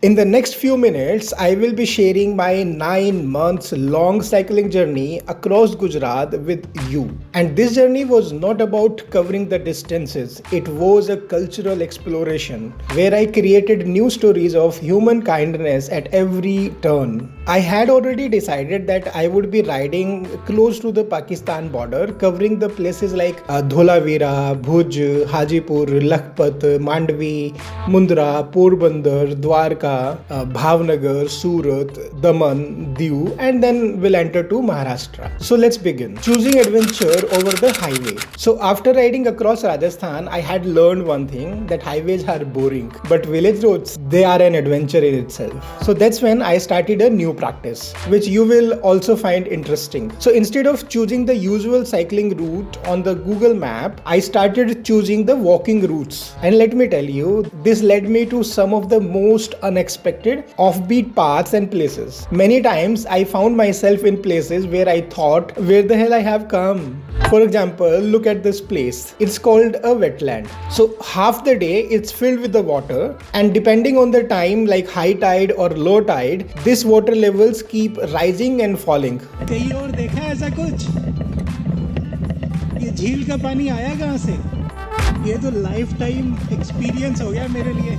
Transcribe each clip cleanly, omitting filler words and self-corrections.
In the next few minutes, I will be sharing my 9 months long cycling journey across Gujarat with you. And this journey was not about covering the distances, it was a cultural exploration where I created new stories of human kindness at every turn. I had already decided that I would be riding close to the Pakistan border, covering the places like Dholavira, Bhuj, Hajipur, Lakhpat, Mandvi, Mundra, Porbandar, Dwarka, Bhavnagar, Surat, Daman, Diu, and then we'll enter to Maharashtra. So let's begin. Choosing adventure over the highway. So after riding across Rajasthan, I had learned one thing, that highways are boring, but village roads, they are an adventure in itself. So that's when I started a new practice, which you will also find interesting. So instead of choosing the usual cycling route on the Google map, I started choosing the walking routes. And let me tell you, this led me to some of the most unexpected offbeat paths and places. Many times I found myself in places where I thought, where the hell I have come? For example, look at this place. It's called a wetland. So half the day it's filled with the water, and depending on the time, like high tide or low tide, this water levels keep rising and falling. कहीं और देखा है ऐसा कुछ? ये झील का पानी आया कहाँ से? ये तो लाइफ टाइम एक्सपीरियंस हो गया मेरे लिए.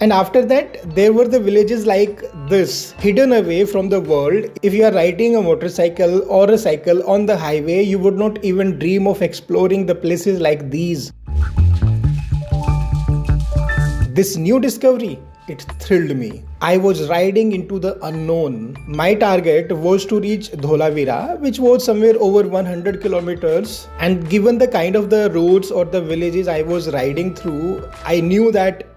And after that, there were the villages like this, hidden away from the world. If you are riding a motorcycle or a cycle on the highway, you would not even dream of exploring the places like these. This new discovery, it thrilled me. I was riding into the unknown. My target was to reach Dholavira, which was somewhere over 100 kilometers. And given the kind of the roads or the villages I was riding through, I knew that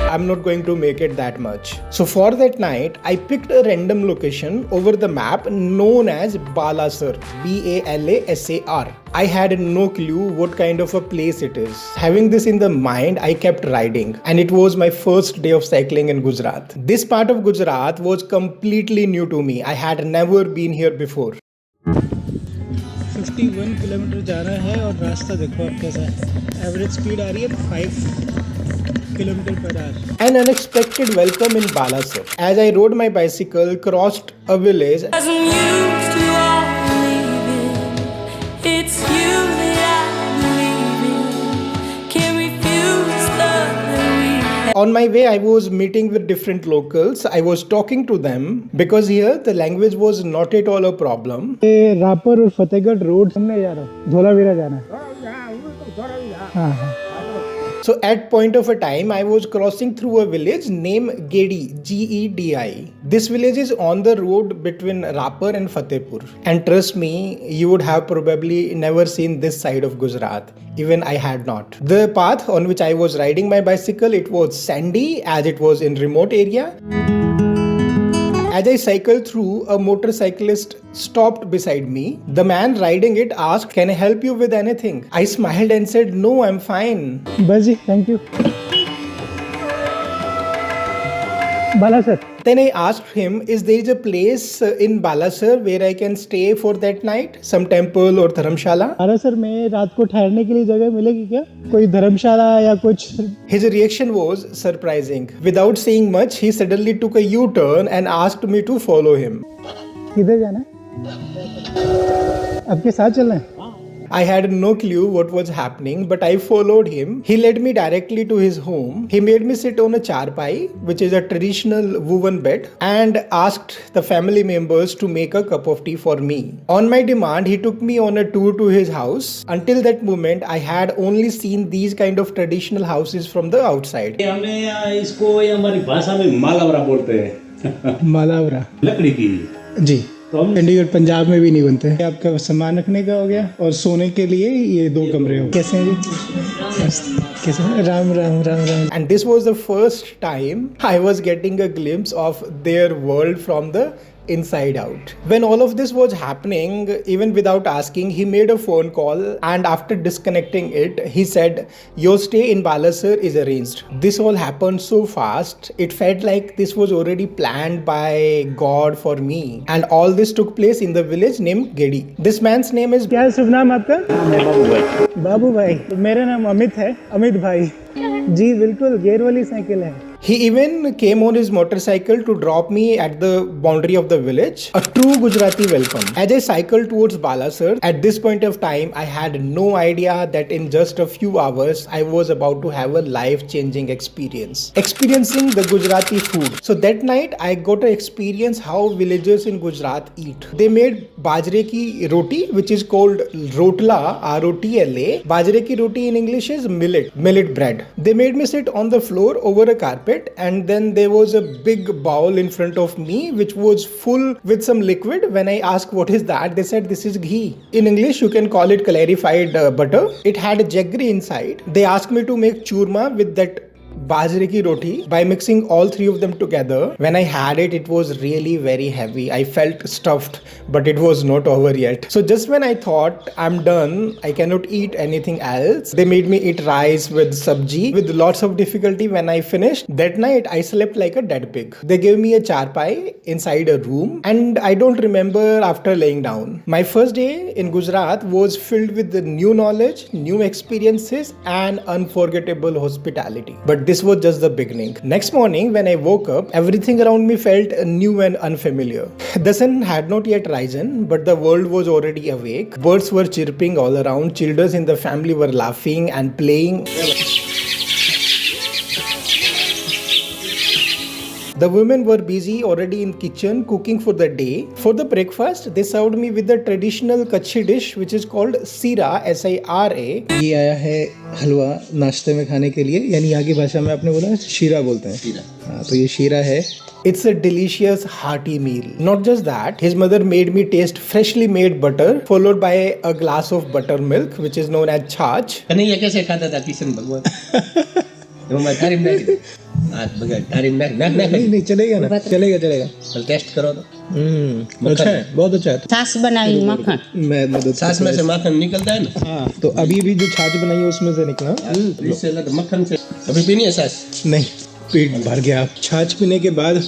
I'm not going to make it that much. So for that night, I picked a random location over the map known as Balasar, Balasar. I had no clue what kind of a place it is. Having this in the mind, I kept riding, and it was my first day of cycling in Gujarat. This part of Gujarat was completely new to me. I had never been here before. 51 kilometre जाना है और रास्ता देखो आप कैसा है. Average speed आ रही है 5 kilometer per hour. An unexpected welcome in Balasar. As I rode my bicycle, crossed a village. On my way, I was meeting with different locals. I was talking to them because here the language was not at all a problem. Rapper और Fatehgarh road हमने जा रहा हूँ. धोलावीरा जाना है. हाँ. So at point of a time, I was crossing through a village named Gedi, Gedi. This village is on the road between Rapar and Fatehpur. And trust me, you would have probably never seen this side of Gujarat. Even I had not. The path on which I was riding my bicycle, it was sandy as it was in remote area. As I cycled through, a motorcyclist stopped beside me. The man riding it asked, "Can I help you with anything?" I smiled and said, "No, I'm fine." Basi, thank you. Balasar. Then I asked him, "Is there a place in Balasar where I can stay for that night? Some temple or dharamshala?" Balasar में रात को ठहरने के लिए जगह मिलेगी क्या? कोई धर्मशाला या कुछ? His reaction was surprising. Without saying much, he suddenly took a U-turn and asked me to follow him. किधर जाना है? आपके साथ चलना है? I had no clue what was happening, but I followed him. He led me directly to his home. He made me sit on a charpai, which is a traditional woven bed, and asked the family members to make a cup of tea for me. On my demand, he took me on a tour to his house. Until that moment, I had only seen these kind of traditional houses from the outside. हमें इसको हमारी भाषा में मालावरा बोलते हैं. मालावरा लकड़ी की. जी. चंडीगढ़ पंजाब में भी नहीं बनते. आपका सामान रखने का हो गया और सोने के लिए ये 2 कमरे हो. कैसे हैं जी? कैसे? Ram Ram Ram Ram. And this was the first time I was getting a glimpse of their world from the inside out. When all of this was happening, even without asking, he made a phone call, and after disconnecting it, he said, "Your stay in Balasar is arranged." This all happened so fast, it felt like this was already planned by God for me. And all this took place in the village named Gedi. This man's name is... क्या है शुभ नाम आपका? बाबू भाई। मेरा नाम अमित है, अमित भाई जी। बिल्कुल गेयर वाली साइकिल है। He even came on his motorcycle to drop me at the boundary of the village. A true Gujarati welcome. As I cycled towards Balasar, at this point of time, I had no idea that in just a few hours, I was about to have a life-changing experience. Experiencing the Gujarati food. So that night, I got to experience how villagers in Gujarat eat. They made bajre ki roti, which is called rotla, R-O-T-L-A. Bajre ki roti in English is millet bread. They made me sit on the floor over a carpet, and then there was a big bowl in front of me which was full with some liquid. When I asked what is that, they said this is ghee. In English you can call it clarified butter. It had jaggery inside. They asked me to make churma with that bajre ki roti by mixing all three of them together. When I had it, it was really very heavy. I felt stuffed, but it was not over yet. So just when I thought I'm done, I cannot eat anything else, they made me eat rice with sabji with lots of difficulty. When I finished, that night I slept like a dead pig. They gave me a charpai inside a room, and I don't remember after laying down. My first day in Gujarat was filled with the new knowledge, new experiences, and unforgettable hospitality. But this was just the beginning. Next morning, when I woke up, everything around me felt new and unfamiliar. The sun had not yet risen, but the world was already awake. Birds were chirping all around. Children in the family were laughing and playing. The women were busy already in kitchen cooking for the day. For the breakfast, they served me with the traditional Kutchi dish which is called Sira, S-I-R-A. ये आया है हलवा नाश्ते में खाने के लिए, यानी यहाँ की भाषा में आपने बोला शीरा बोलते हैं। शीरा। हाँ, तो ये शीरा है। It's a delicious hearty meal. Not just that, his mother made me taste freshly made butter followed by a glass of buttermilk which is known as chaach. नहीं ये कैसे खाता था किशन भगवान वो मैं तारीफ नहीं आज बगैर तारीफ नहीं चलेगा ना, चलेगा कल टेस्ट करो तो अच्छा है, बहुत अच्छा है। छाछ बनाई मक्खन, मैं छाछ में से माखन निकलता है ना। हाँ, तो अभी भी जो छाछ बनाई है उसमें से निकला। इससे लगा मक्खन से अभी पीनी है छाछ? नहीं, पेट भर गया। छाछ पीने के बाद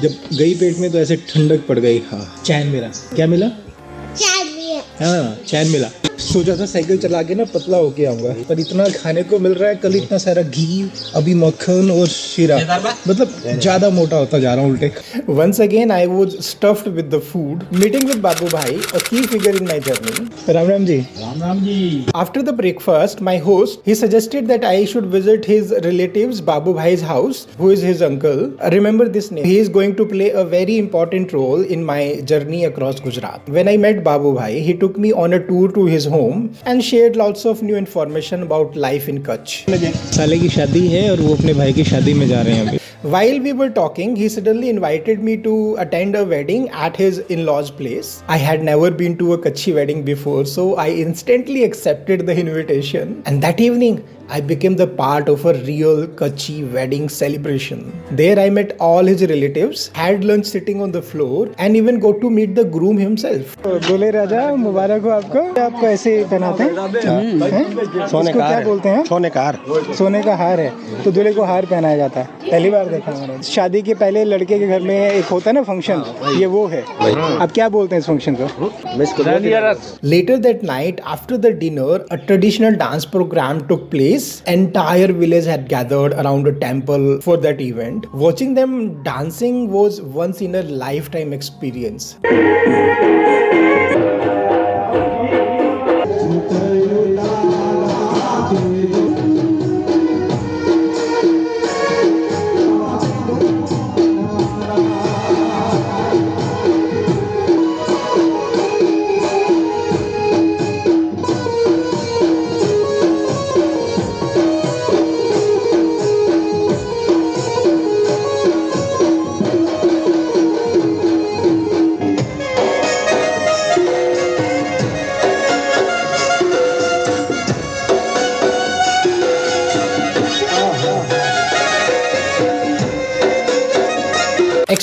जब गई पेट में तो ऐसे ठंडक पड़ गई। हाँ, चैन मिला। क्या मिला? हाँ, चैन मिला। सोचा था साइकिल चला के ना पतला होके आऊंगा, पर इतना खाने को मिल रहा है। कल इतना सारा घी, अभी मक्खन और शीरा, मतलब ज्यादा मोटा होता जा रहा हूँ उल्टे। Once again, I was stuffed with the food. Meeting with Babubhai, a key figure in my journey. Ram Ram ji. Ram Ram ji. After the breakfast, my host, he suggested that I should visit his relatives Babubhai's house, who is his uncle. Remember this name. He is going to play a very important role in my journey across Gujarat. When I met Babubhai, he took me on a tour to his home and shared lots of new information about life in Kutch. साले की शादी है और वो अपने भाई की शादी में जा रहे हैं अभी। While we were talking, he suddenly invited me to attend a wedding at his in-laws' place. I had never been to a Kutchi wedding before, so I instantly accepted the invitation. And that evening, I became the part of a real Kutchi wedding celebration. There I met all his relatives, had lunch sitting on the floor, and even got to meet the groom himself. दूल्हे राजा मुबारक हो आपको। आपको ऐसे पहनाते हैं? सोने का क्या बोलते हैं? सोने का हार। सोने का हार है, तो दूल्हे को हार पहनाया जाता है। पहली बार देखा मैंने। शादी के पहले लड़के के घर में एक होता है ना फंक्शन, ये वो है। आप क्या बोलते हैं इस फंक्शन को? Later that night, after the dinner, a traditional dance program took place. Entire village had gathered around a temple for that event. Watching them dancing was once in a lifetime experience.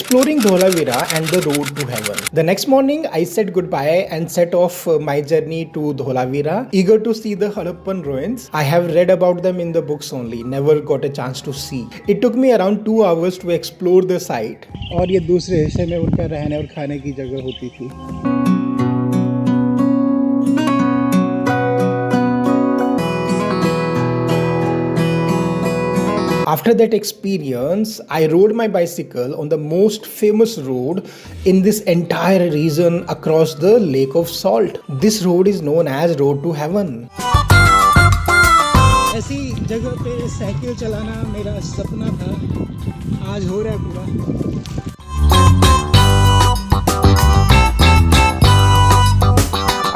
exploring Dholavira and the road to heaven. The next morning, I said goodbye and set off my journey to Dholavira, eager to see the Harappan ruins. I have read about them in the books only, never got a chance to see. It took me around 2 hours to explore the site. और ये दूसरे हिस्से में उनका रहने और खाने की जगह होती थी. After that experience, I rode my bicycle on the most famous road in this entire region across the Lake of Salt. This road is known as Road to Heaven. ऐसी जगह पे साइकिल चलाना मेरा सपना था, आज हो रहा है पूरा.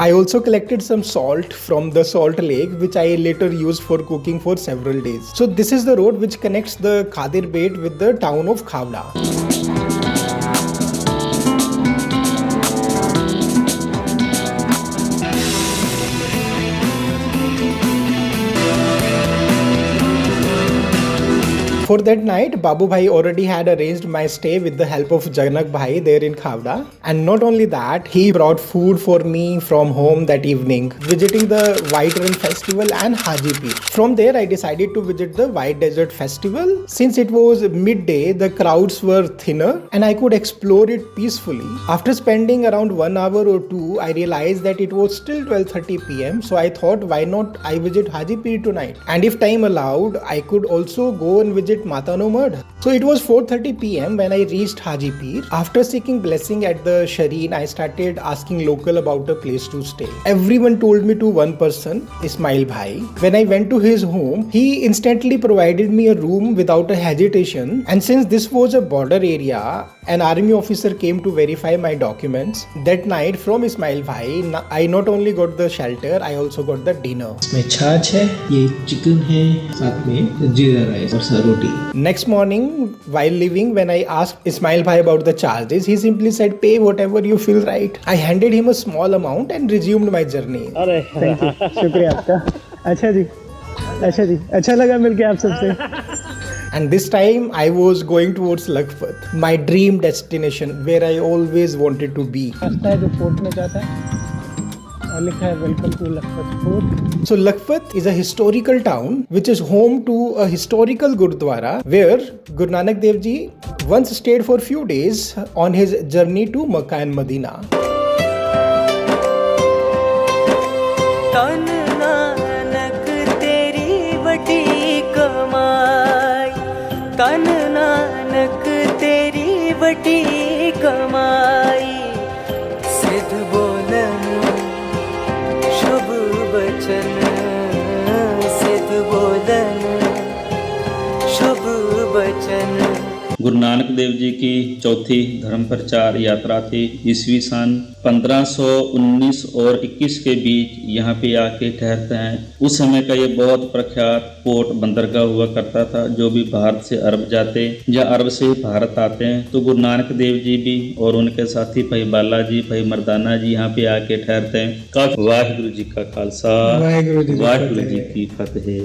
I also collected some salt from the salt lake, which I later used for cooking for several days. So this is the road which connects the Khadir Bait with the town of Khavda. For that night, Babubhai already had arranged my stay with the help of Janak Bhai there in Khavda. And not only that, he brought food for me from home that evening, visiting the White Rann festival and Haji Pir. From there, I decided to visit the White Desert festival. Since it was midday, the crowds were thinner and I could explore it peacefully. After spending around 1 hour or two, I realized that it was still 12:30 pm. So I thought, why not I visit Haji Pir tonight? And if time allowed, I could also go and visit Mata No Mud. So it was 4:30 pm when I reached Haji Pir. After seeking blessing at the Shareen, I started asking local about a place to stay. Everyone told me to one person, Ismail Bhai. When I went to his home, he instantly provided me a room without a hesitation. And since this was a border area, an army officer came to verify my documents. That night from Ismail Bhai, I not only got the shelter, I also got the dinner. इसमें छाछ है, ये chicken है, साथ में जीरा rice और रोटी. Next morning, while leaving, when I asked Ismail Bhai about the charges, he simply said, pay whatever you feel right. I handed him a small amount and resumed my journey. अरे thank you, शुक्रिया आपका. अच्छा जी, अच्छा लगा मिलके आप सबसे. And this time I was going towards Lakhpat, my dream destination where I always wanted to be. रास्ता है जो फोर्ट में जाता है और लिखा है welcome to Lakhpat fort. So Lakhpat is a historical town which is home to a historical Gurdwara where Guru Nanak Dev Ji once stayed for few days on his journey to Makkah and Medina. तन नानक तेरी बड़ी कमाई, तन नानक तेरी बड़ी कमाई, सिद्ध बोलन शुभ बचन, सिद्ध बोलन शुभ बचन. गुरु नानक देव जी की चौथी धर्म प्रचार यात्रा थी. ईस्वी सन 1519 और 21 के बीच यहाँ पे आके ठहरते हैं. उस समय का ये बहुत प्रख्यात पोर्ट बंदरगाह हुआ करता था. जो भी भारत से अरब जाते या अरब से भारत आते हैं तो गुरु नानक देव जी भी और उनके साथी भाई बाला जी, भाई मर्दाना जी यहाँ पे आके ठहरते हैं. काफी वाहिगुरु जी का खालसा, वाहिगुरु जी की फतेह.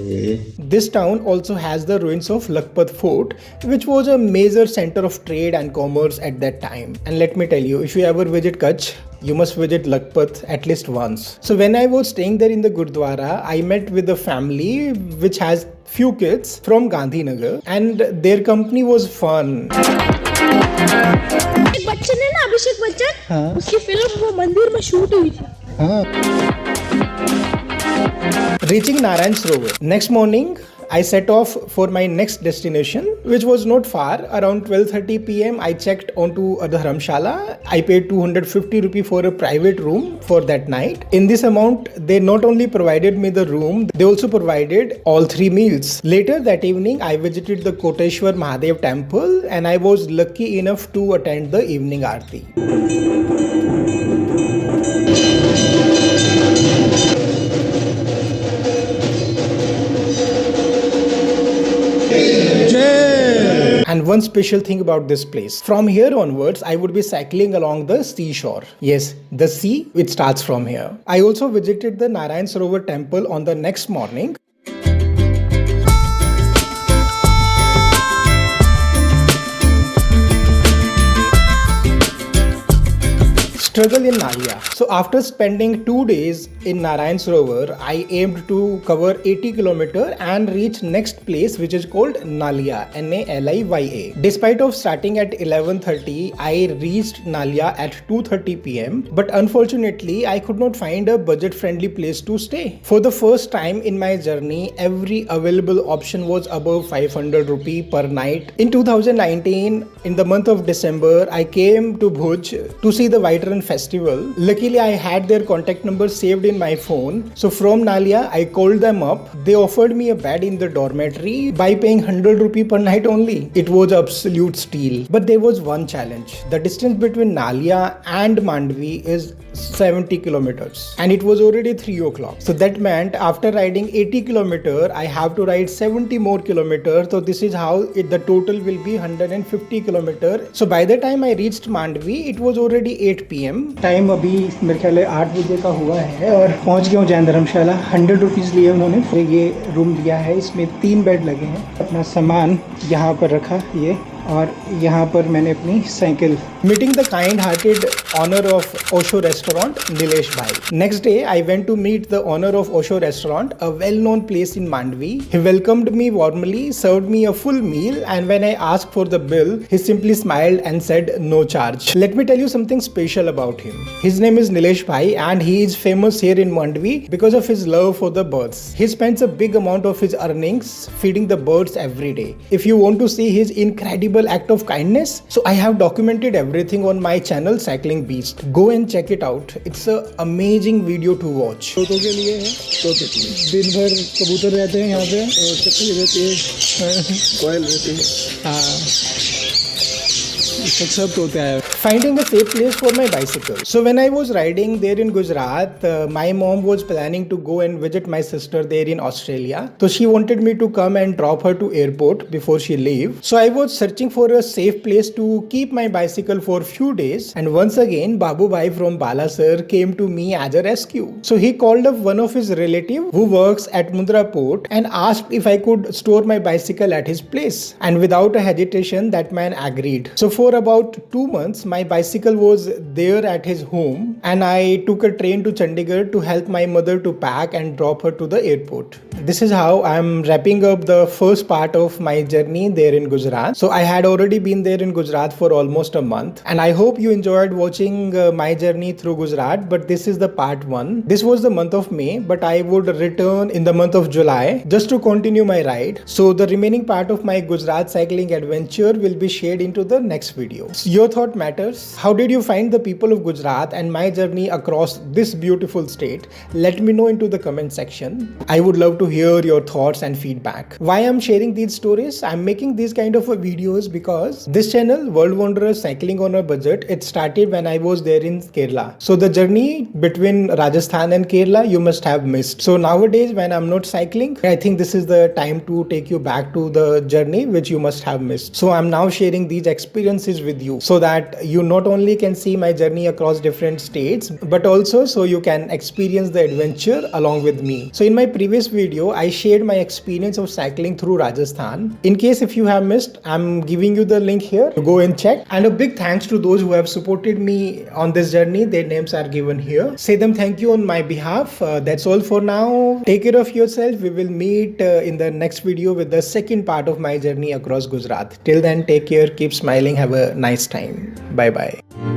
This town also has the ruins of Lakhpat Fort, which was a major center of trade and commerce at that time. And let me tell you, if you ever visit Kutch, you must visit Lakhpat at least once. So when I was staying there in the Gurdwara, I met with a family which has few kids from Gandhinagar and their company was fun. एक बच्चन है ना, अभिषेक बच्चन, उसकी film वो मंदिर में shoot हुई थी. Reaching Narayan Sarovar. Next morning, I set off for my next destination, which was not far. Around 12:30 pm, I checked onto a dharamshala. I paid 250 rupees for a private room for that night. In this amount, they not only provided me the room, they also provided all 3 meals. Later that evening, I visited the Koteshwar Mahadev temple and I was lucky enough to attend the evening aarti. And one special thing about this place, from here onwards, I would be cycling along the seashore. Yes, the sea, which starts from here. I also visited the Narayan Sarovar temple on the next morning. struggle in Nalia. So after spending 2 days in Narayan Sarovar, I aimed to cover 80 km and reach next place, which is called Nalia, Naliya. Despite of starting at 11:30, I reached Nalia at 2:30 p.m. But unfortunately, I could not find a budget-friendly place to stay. For the first time in my journey, every available option was above 500 rupee per night. In 2019, in the month of December, I came to Bhuj to see the White Run festival. Luckily, I had their contact number saved in my phone. So from Nalia, I called them up. They offered me a bed in the dormitory by paying 100 rupee per night only. It was absolute steal. But there was one challenge. The distance between Nalia and Mandvi is 70 kilometers and it was already 3 o'clock. So that meant after riding 80 kilometers, I have to ride 70 more kilometers. So this is how the total will be 150 kilometers. So by the time I reached Mandvi, it was already 8 p.m. Time अभी मेरे ख्याल है 8 बजे का हुआ है और पहुंच गया हूँ जैन धर्मशाला। 100 रुपीज़ लिए उन्होंने। फिर ये रूम दिया है, इसमें 3 बेड लगे हैं। अपना सामान यहाँ पर रखा ये, और यहाँ पर मैंने अपनी cycle. Meeting the kind-hearted owner of Osho restaurant, Nilesh Bhai. Next day, I went to meet the owner of Osho restaurant, a well-known place in Mandvi. He welcomed me warmly, served me a full meal, and when I asked for the bill, he simply smiled and said no charge. Let me tell you something special about him. His name is Nilesh Bhai and he is famous here in Mandvi because of his love for the birds. He spends a big amount of his earnings feeding the birds every day. If you want to see his incredible act of kindness, so I have documented everything on my channel Cycling Beast. Go and check it out. It's an amazing video to watch. तोतों के लिए है, तोते के लिए। दिन भर कबूतर रहते हैं यहाँ पे और चकली रहती है, कोयल रहती है। हाँ, सब तोते आए। Finding a safe place for my bicycle. So when I was riding there in Gujarat, my mom was planning to go and visit my sister there in Australia. So she wanted me to come and drop her to airport before she leave. So I was searching for a safe place to keep my bicycle for few days. And once again, Babubhai from Balasar came to me as a rescue. So he called up one of his relatives who works at Mundra port and asked if I could store my bicycle at his place. And without a hesitation, that man agreed. So for about 2 months, my bicycle was there at his home and I took a train to Chandigarh to help my mother to pack and drop her to the airport. This is how I'm wrapping up the first part of my journey there in Gujarat. So I had already been there in Gujarat for almost a month and I hope you enjoyed watching my journey through Gujarat, but this is the part 1. This was the month of May, but I would return in the month of July just to continue my ride. So the remaining part of my Gujarat cycling adventure will be shared into the next video. So your thought matters. How did you find the people of Gujarat and my journey across this beautiful state? Let me know into the comment section. I would love to hear your thoughts and feedback. Why I'm sharing these stories? I'm making these kind of videos because this channel, World Wanderers Cycling on a Budget, it started when I was there in Kerala. So the journey between Rajasthan and Kerala you must have missed. So nowadays when I'm not cycling, I think this is the time to take you back to the journey which you must have missed. So I'm now sharing these experiences with you so that you not only can see my journey across different states, but also so you can experience the adventure along with me. So in my previous video, I shared my experience of cycling through Rajasthan. In case if you have missed, I'm giving you the link here to go and check. And a big thanks to those who have supported me on this journey. Their names are given here. Say them thank you on my behalf. That's all for now. Take care of yourself. We will meet in the next video with the second part of my journey across Gujarat. Till then, take care, keep smiling, have a nice time. Bye bye.